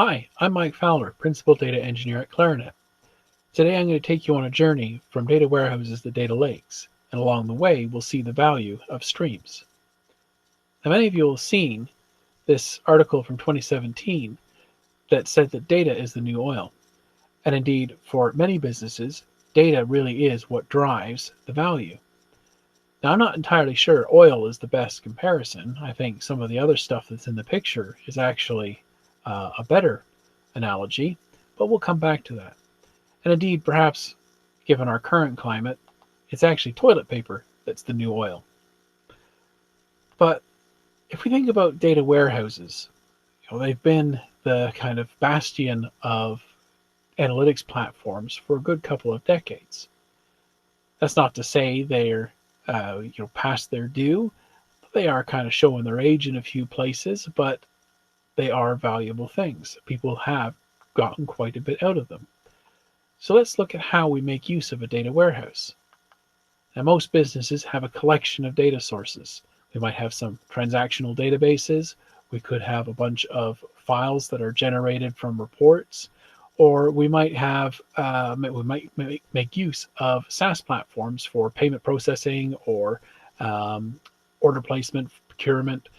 Hi, I'm Mike Fowler, Principal Data Engineer at Clarinet. Today I'm going to take you on a journey from data warehouses to data lakes, and along the way we'll see the value of streams. Now many of you will have seen this article from 2017 that said that data is the new oil. And indeed, for many businesses, data really is what drives the value. Now I'm not entirely sure oil is the best comparison. I think some of the other stuff that's in the picture is actually a better analogy, but we'll come back to that. And indeed, perhaps, given our current climate, it's actually toilet paper that's the new oil. But if we think about data warehouses, they've been the kind of bastion of analytics platforms for a good couple of decades. That's not to say they're past their due. They are kind of showing their age in a few places, but they are valuable things. People have gotten quite a bit out of them. So let's look at how we make use of a data warehouse. Now, most businesses have a collection of data sources. We might have some transactional databases. We could have a bunch of files that are generated from reports, or we might have make use of SaaS platforms for payment processing or order placement, procurement.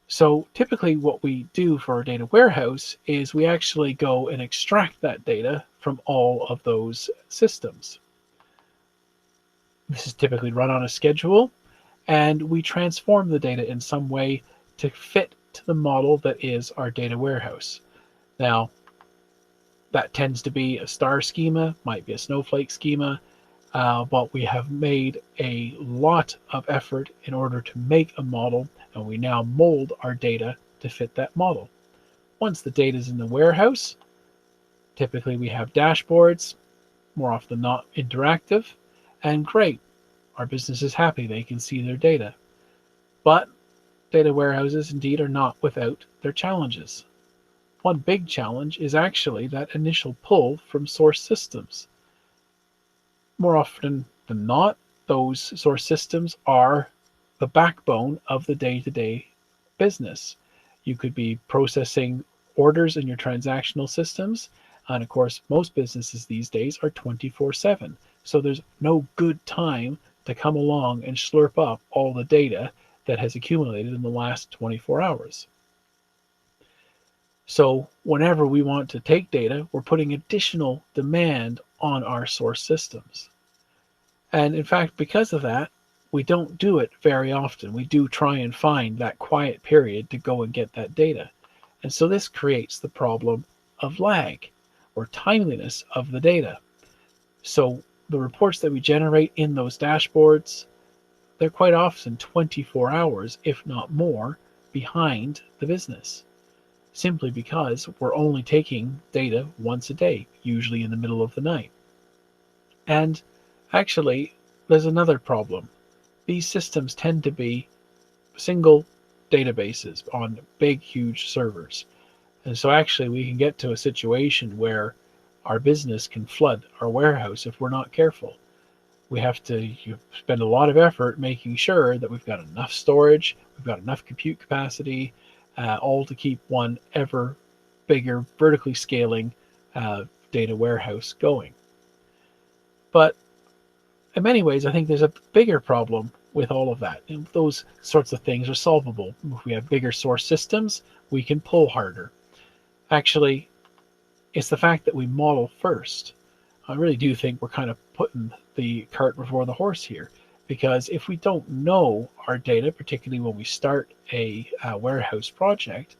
So typically what we do for our data warehouse is we actually go and extract that data from all of those systems. This is typically run on a schedule, and we transform the data in some way to fit to the model that is our data warehouse. Now, that tends to be a star schema, might be a snowflake schema, but we have made a lot of effort in order to make a model, and we now mold our data to fit that model. Once the data is in the warehouse, typically we have dashboards, more often than not interactive, and great, our business is happy, they can see their data. But data warehouses indeed are not without their challenges. One big challenge is actually that initial pull from source systems. More often than not, those source systems are the backbone of the day-to-day business. You could be processing orders in your transactional systems, and of course, most businesses these days are 24/7. So there's no good time to come along and slurp up all the data that has accumulated in the last 24 hours. So whenever we want to take data, we're putting additional demand on our source systems. And in fact, because of that, we don't do it very often. We do try and find that quiet period to go and get that data. And so this creates the problem of lag or timeliness of the data. So the reports that we generate in those dashboards, they're quite often 24 hours, if not more, behind the business, simply because we're only taking data once a day, usually in the middle of the night. And actually, there's another problem. These systems tend to be single databases on big, huge servers. And so actually we can get to a situation where our business can flood our warehouse if we're not careful. We have to spend a lot of effort making sure that we've got enough storage, we've got enough compute capacity, all to keep one ever bigger, vertically scaling data warehouse going. But in many ways, I think there's a bigger problem with all of that. And those sorts of things are solvable. If we have bigger source systems, we can pull harder. Actually, it's the fact that we model first. I really do think we're kind of putting the cart before the horse here, because if we don't know our data, particularly when we start a warehouse project,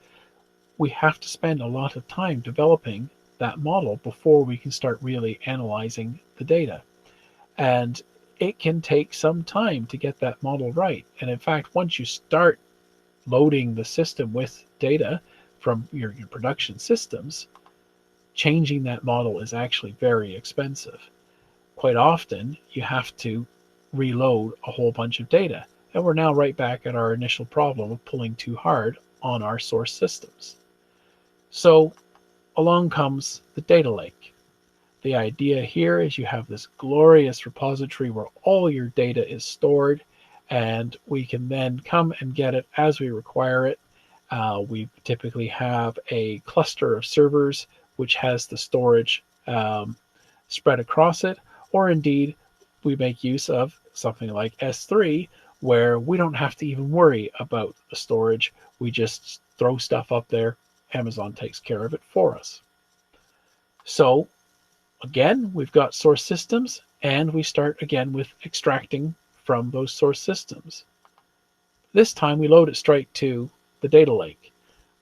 we have to spend a lot of time developing that model before we can start really analyzing the data. And it can take some time to get that model right. And in fact, once you start loading the system with data from your production systems, changing that model is actually very expensive. Quite often, you have to reload a whole bunch of data. And we're now right back at our initial problem of pulling too hard on our source systems. So along comes the data lake. The idea here is you have this glorious repository where all your data is stored, and we can then come and get it as we require it. We typically have a cluster of servers which has the storage spread across it, or indeed we make use of something like S3 where we don't have to even worry about the storage. We just throw stuff up there. Amazon takes care of it for us. So again, we've got source systems, and we start again with extracting from those source systems. This time we load it straight to the data lake.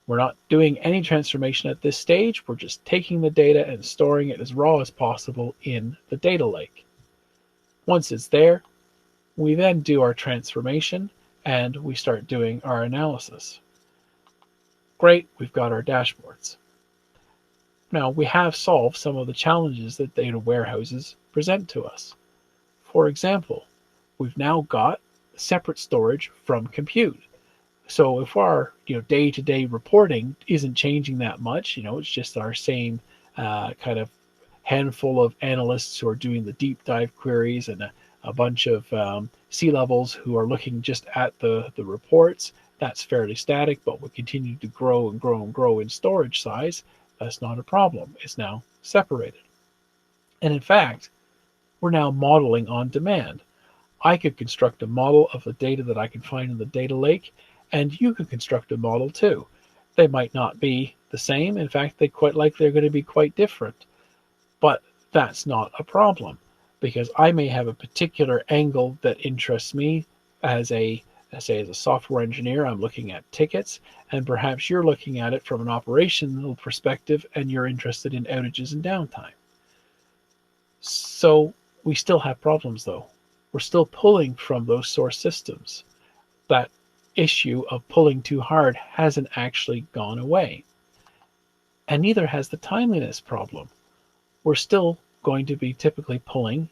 We're not doing any transformation at this stage. We're just taking the data and storing it as raw as possible in the data lake. Once it's there, we then do our transformation and we start doing our analysis. Great, we've got our dashboards. Now, we have solved some of the challenges that data warehouses present to us. For example, we've now got separate storage from compute. So if our day-to-day reporting isn't changing that much, it's just our same kind of handful of analysts who are doing the deep dive queries and a bunch of C-levels who are looking just at the reports, that's fairly static, but we continue to grow and grow and grow in storage size. That's not a problem. It's now separated. And in fact, we're now modeling on demand. I could construct a model of the data that I can find in the data lake, and you could construct a model too. They might not be the same. In fact, they quite likely are going to be quite different. But that's not a problem, because I may have a particular angle that interests me as a software engineer. I'm looking at tickets, and perhaps you're looking at it from an operational perspective, and you're interested in outages and downtime. So we still have problems, though. We're still pulling from those source systems. That issue of pulling too hard hasn't actually gone away. And neither has the timeliness problem. We're still going to be typically pulling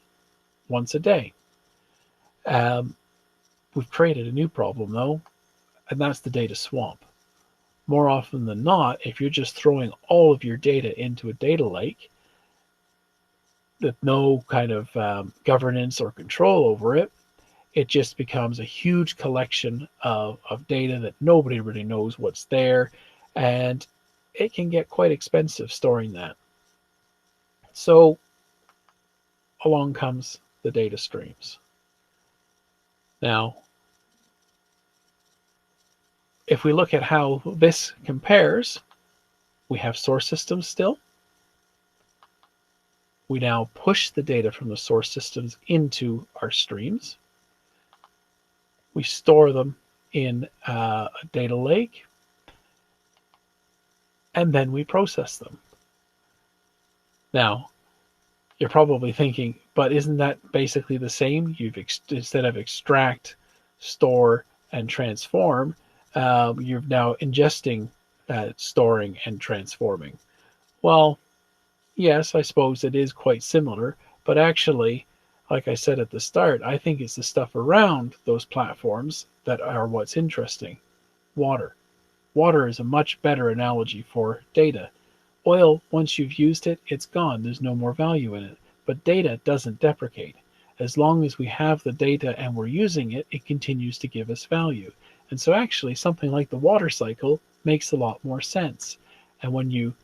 once a day. We've created a new problem, though, and that's the data swamp. More often than not, if you're just throwing all of your data into a data lake with no kind of governance or control over it, it just becomes a huge collection of data that nobody really knows what's there, and it can get quite expensive storing that. So along comes the data streams. Now, if we look at how this compares, we have source systems still. We now push the data from the source systems into our streams. We store them in a data lake, and then we process them. Now, you're probably thinking, but isn't that basically the same? Instead of extract, store, and transform, you're now ingesting, storing, and transforming. Well, yes, I suppose it is quite similar, but actually, like I said at the start, I think it's the stuff around those platforms that are what's interesting. Water. Water is a much better analogy for data. Oil, once you've used it, it's gone. There's no more value in it. But data doesn't deprecate. As long as we have the data and we're using it, it continues to give us value. And so actually something like the water cycle makes a lot more sense. And when you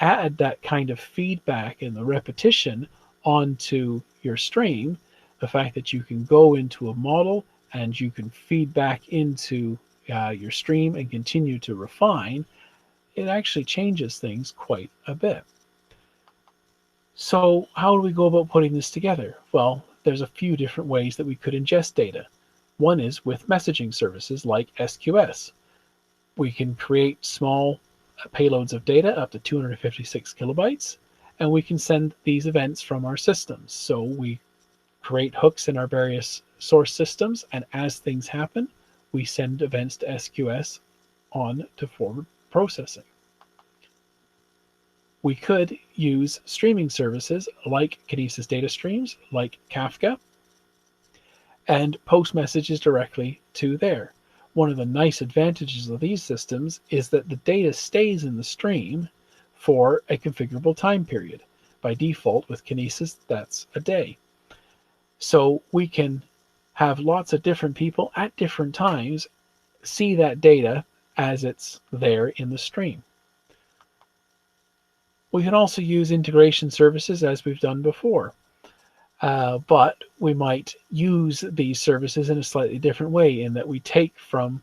add that kind of feedback and the repetition onto your stream, the fact that you can go into a model and you can feed back into your stream and continue to refine, it actually changes things quite a bit. So how do we go about putting this together? Well, there's a few different ways that we could ingest data. One is with messaging services like SQS. We can create small payloads of data up to 256 kilobytes, and we can send these events from our systems. So we create hooks in our various source systems, and as things happen, we send events to SQS on to forward processing. We could use streaming services like Kinesis data streams, like Kafka, and post messages directly to there. One of the nice advantages of these systems is that the data stays in the stream for a configurable time period. By default, with Kinesis, that's a day. So we can have lots of different people at different times see that data as it's there in the stream. We can also use integration services as we've done before, but we might use these services in a slightly different way in that we take from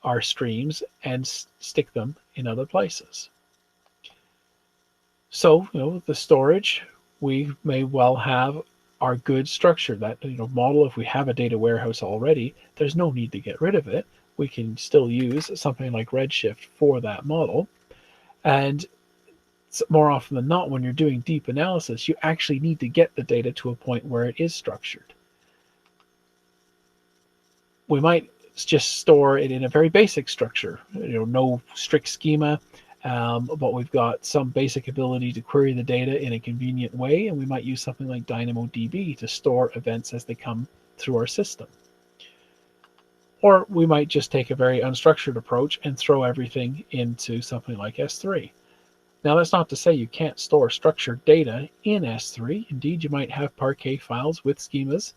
our streams and stick them in other places. So, the storage, we may well have our good structure, that model. If we have a data warehouse already, there's no need to get rid of it. We can still use something like Redshift for that model. And more often than not, when you're doing deep analysis, you actually need to get the data to a point where it is structured. We might just store it in a very basic structure, no strict schema, but we've got some basic ability to query the data in a convenient way, and we might use something like DynamoDB to store events as they come through our system. Or we might just take a very unstructured approach and throw everything into something like S3. Now, that's not to say you can't store structured data in S3. Indeed, you might have Parquet files with schemas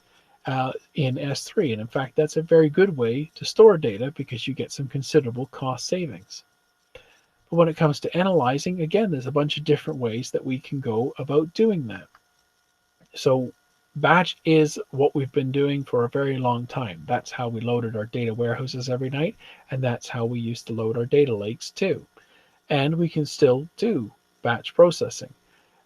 in S3. And in fact, that's a very good way to store data because you get some considerable cost savings. But when it comes to analyzing, again, there's a bunch of different ways that we can go about doing that. So batch is what we've been doing for a very long time. That's how we loaded our data warehouses every night, and that's how we used to load our data lakes too. And we can still do batch processing.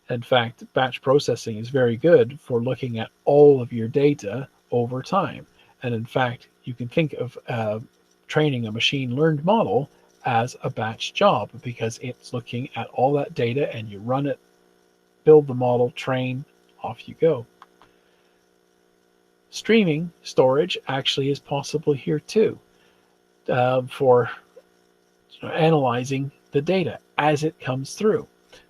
In fact, batch processing is very good for looking at all of your data over time. And in fact, you can think of training a machine learned model as a batch job because it's looking at all that data and you run it, build the model, train, off you go. Streaming storage actually is possible here too for analyzing the data as it comes through.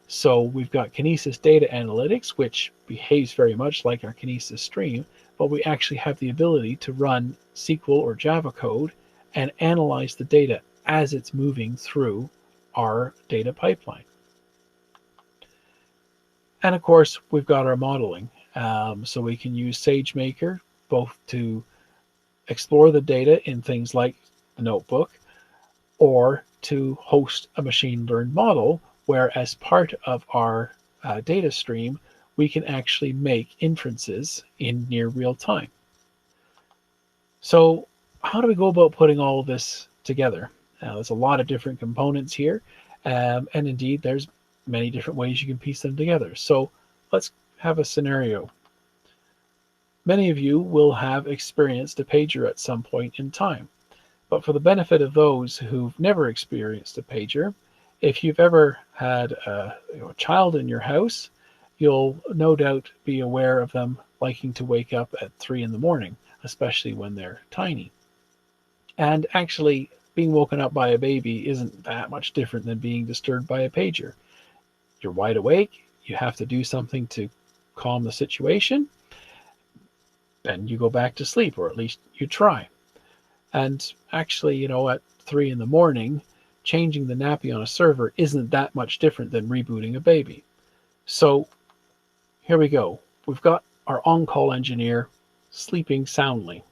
So we've got Kinesis Data Analytics, which behaves very much like our Kinesis stream, but we actually have the ability to run SQL or Java code and analyze the data as it's moving through our data pipeline. And of course, we've got our modeling. So we can use SageMaker both to explore the data in things like the notebook, or to host a machine learned model where as part of our data stream, we can actually make inferences in near real time. So how do we go about putting all of this together? There's a lot of different components here, and indeed there's many different ways you can piece them together. So let's have a scenario. Many of you will have experienced a pager at some point in time. But for the benefit of those who've never experienced a pager, if you've ever had a child in your house, you'll no doubt be aware of them liking to wake up at 3 in the morning, especially when they're tiny. And actually, being woken up by a baby isn't that much different than being disturbed by a pager. You're wide awake, you have to do something to calm the situation, then you go back to sleep, or at least you try. And actually, at 3 in the morning, changing the nappy on a server isn't that much different than rebooting a baby. So here we go. We've got our on-call engineer sleeping soundly.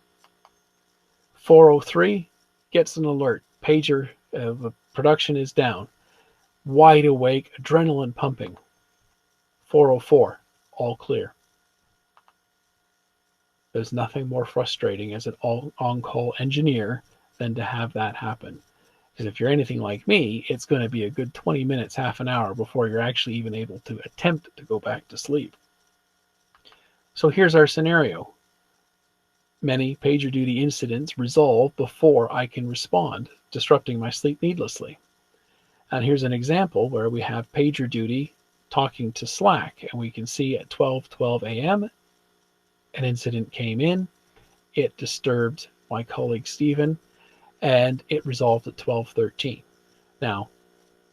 4:03 gets an alert. Pager, the production is down. Wide awake, adrenaline pumping. 4:04, all clear. There's nothing more frustrating as an on-call engineer than to have that happen. Because if you're anything like me, it's going to be a good 20 minutes, half an hour before you're actually even able to attempt to go back to sleep. So here's our scenario. Many PagerDuty incidents resolve before I can respond, disrupting my sleep needlessly. And here's an example where we have PagerDuty talking to Slack, and we can see at 12:12 a.m. an incident came in, it disturbed my colleague Stephen, and it resolved at 12:13. Now,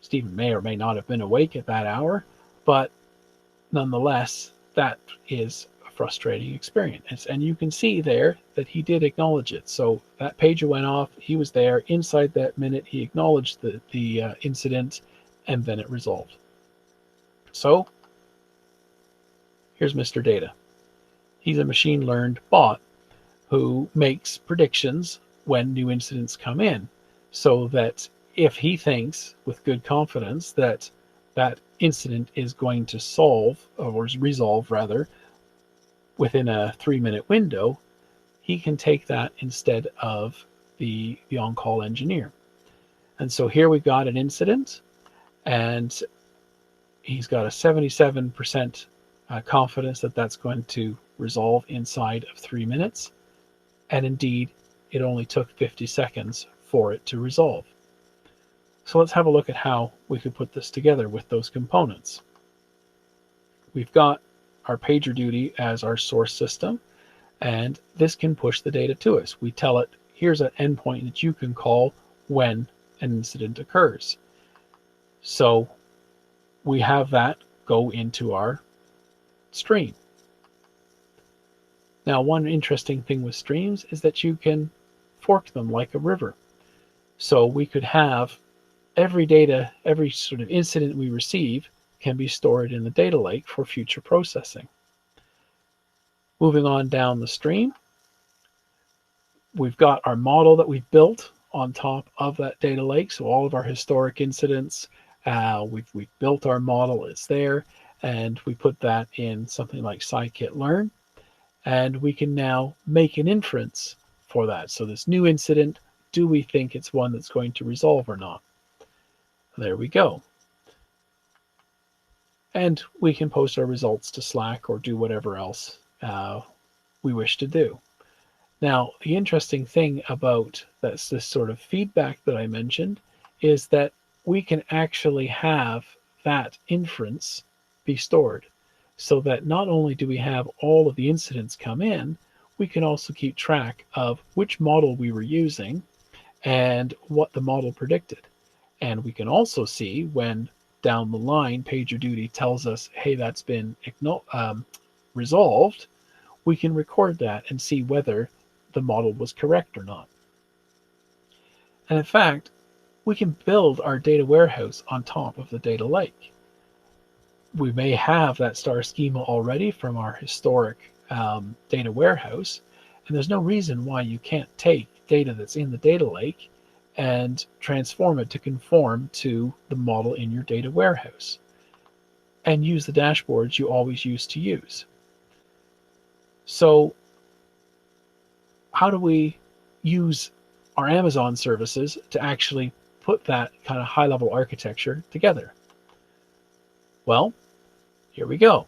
Stephen may or may not have been awake at that hour, but nonetheless, that is a frustrating experience. And you can see there that he did acknowledge it. So that pager went off, he was there, inside that minute he acknowledged the incident, and then it resolved. So here's Mr. Data. He's a machine learned bot who makes predictions when new incidents come in, so that if he thinks with good confidence that that incident is going to solve, or resolve rather, within a 3-minute window, he can take that instead of the on-call engineer. And so here we've got an incident, and he's got a 77% confidence that that's going to resolve inside of 3 minutes. And indeed, it only took 50 seconds for it to resolve. So let's have a look at how we could put this together with those components. We've got our PagerDuty as our source system, and this can push the data to us. We tell it, here's an endpoint that you can call when an incident occurs. So we have that go into our stream. Now, one interesting thing with streams is that you can fork them like a river. So we could have every data, every sort of incident we receive can be stored in the data lake for future processing. Moving on down the stream, we've got our model that we've built on top of that data lake. So all of our historic incidents, we've built our model, it's there, and we put that in something like scikit-learn, and we can now make an inference for that. So this new incident, do we think it's one that's going to resolve or not? There we go. And we can post our results to Slack or do whatever else we wish to do. Now, the interesting thing about this sort of feedback that I mentioned is that we can actually have that inference be stored, so that not only do we have all of the incidents come in, we can also keep track of which model we were using and what the model predicted. And we can also see when down the line PagerDuty tells us, hey, that's been resolved, we can record that and see whether the model was correct or not. And in fact, we can build our data warehouse on top of the data lake. We may have that star schema already from our historic data warehouse, and there's no reason why you can't take data that's in the data lake and transform it to conform to the model in your data warehouse, and use the dashboards you always used to use. So how do we use our Amazon services to actually put that kind of high-level architecture together? Well, here we go.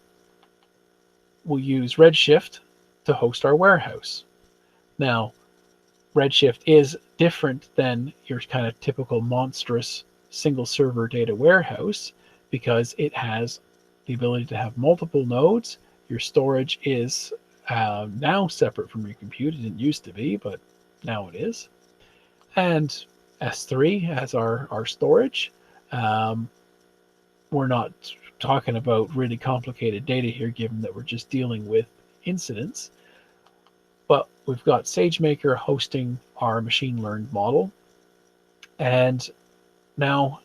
We'll use Redshift to host our warehouse. Now, Redshift is different than your kind of typical monstrous single server data warehouse because it has the ability to have multiple nodes. Your storage is now separate from your compute. It didn't used to be, but now it is. And S3 has our storage. We're not talking about really complicated data here, given that we're just dealing with incidents. But we've got SageMaker hosting our machine learned model. And now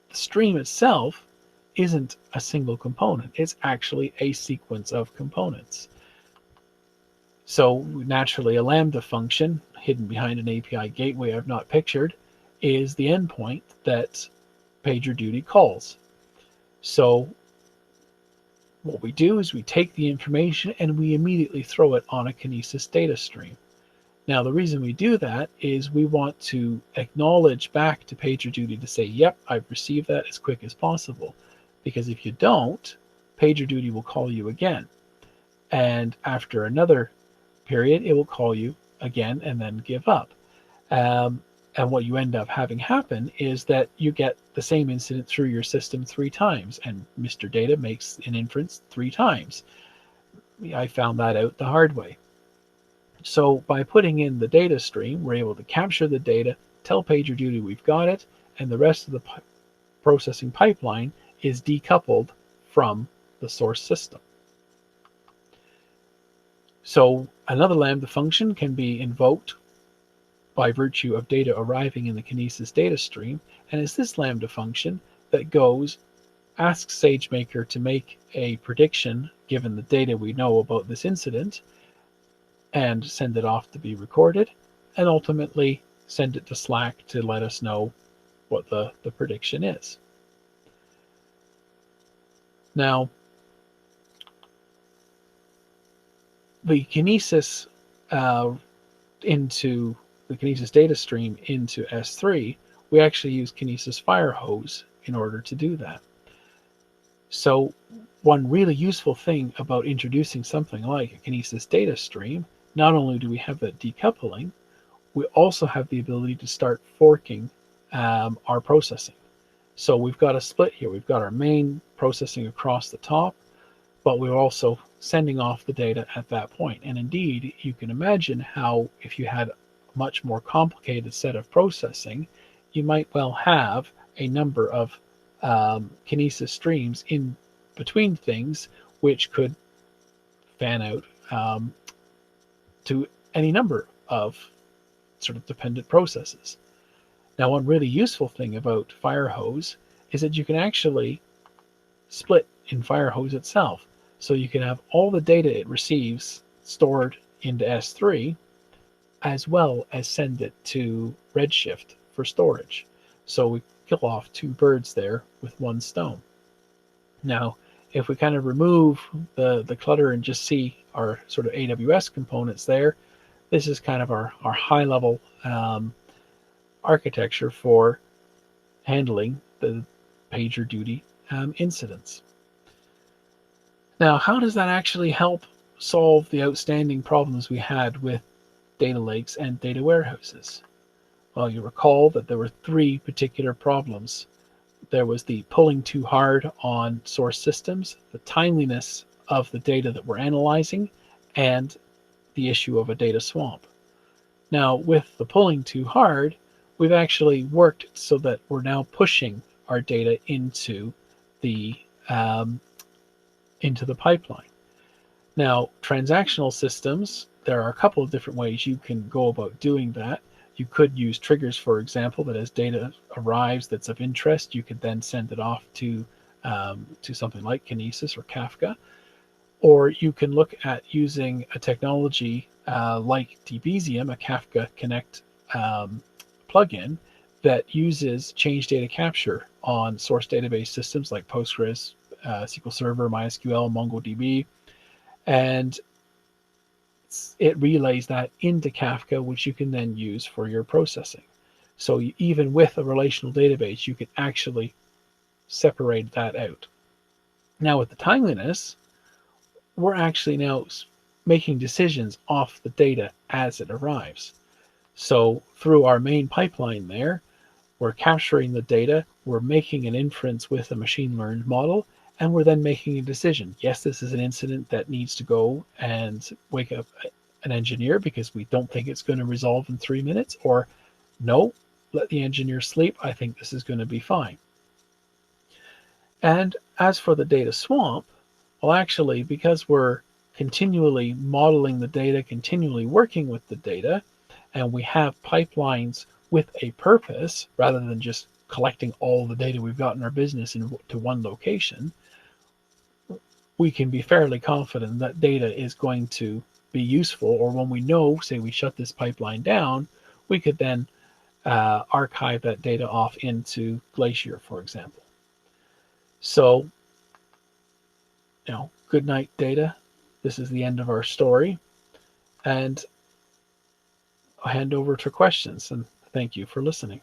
the stream itself isn't a single component. It's actually a sequence of components. So naturally, a Lambda function hidden behind an API gateway I've not pictured is the endpoint that PagerDuty calls. So what we do is we take the information and we immediately throw it on a Kinesis data stream. Now, the reason we do that is we want to acknowledge back to PagerDuty to say, yep, I've received that as quick as possible. Because if you don't, PagerDuty will call you again. And after another period, it will call you again and then give up. And what you end up having happen is that you get the same incident through your system 3 times, and Mr. Data makes an inference 3 times. I found that out the hard way. So by putting in the data stream, we're able to capture the data, tell PagerDuty we've got it, and the rest of the processing pipeline is decoupled from the source system. So another Lambda function can be invoked by virtue of data arriving in the Kinesis data stream, and it's this Lambda function that goes, asks SageMaker to make a prediction given the data we know about this incident, and send it off to be recorded, and ultimately send it to Slack to let us know what the prediction is. Now, the Kinesis into the Kinesis data stream into S3, we actually use Kinesis Firehose in order to do that. So one really useful thing about introducing something like a Kinesis data stream, not only do we have that decoupling, we also have the ability to start forking our processing. So we've got a split here. We've got our main processing across the top, but we're also sending off the data at that point. And indeed, you can imagine how if you had a much more complicated set of processing, you might well have a number of Kinesis streams in between things, which could fan out to any number of sort of dependent processes. Now, one really useful thing about Firehose is that you can actually split in Firehose itself. So you can have all the data it receives stored into S3, as well as send it to Redshift for storage. So we kill off two birds there with one stone. Now, if we kind of remove the clutter and just see our sort of AWS components there, this is kind of our high-level architecture for handling the PagerDuty incidents. Now, how does that actually help solve the outstanding problems we had with data lakes and data warehouses? Well, you recall that there were three particular problems. There was the pulling too hard on source systems, the timeliness of the data that we're analyzing, and the issue of a data swamp. Now, with the pulling too hard, we've actually worked so that we're now pushing our data into the pipeline. Now, transactional systems, there are a couple of different ways you can go about doing that. You could use triggers, for example, that as data arrives that's of interest, you could then send it off to something like Kinesis or Kafka. Or you can look at using a technology like Debezium, a Kafka Connect plugin that uses change data capture on source database systems like Postgres, SQL Server, MySQL, MongoDB, and it relays that into Kafka, which you can then use for your processing. So even with a relational database, you can actually separate that out. Now with the timeliness, we're actually now making decisions off the data as it arrives. So through our main pipeline there, we're capturing the data, we're making an inference with a machine learned model, and we're then making a decision. Yes, this is an incident that needs to go and wake up an engineer because we don't think it's going to resolve in 3 minutes, or no, let the engineer sleep. I think this is going to be fine. And as for the data swamp, well, actually, because we're continually modeling the data, continually working with the data, and we have pipelines with a purpose rather than just collecting all the data we've got in our business into one location, we can be fairly confident that data is going to be useful, or when we know, say we shut this pipeline down, we could then archive that data off into Glacier, for example. So, good night, data. This is the end of our story, and I'll hand over to questions, and thank you for listening.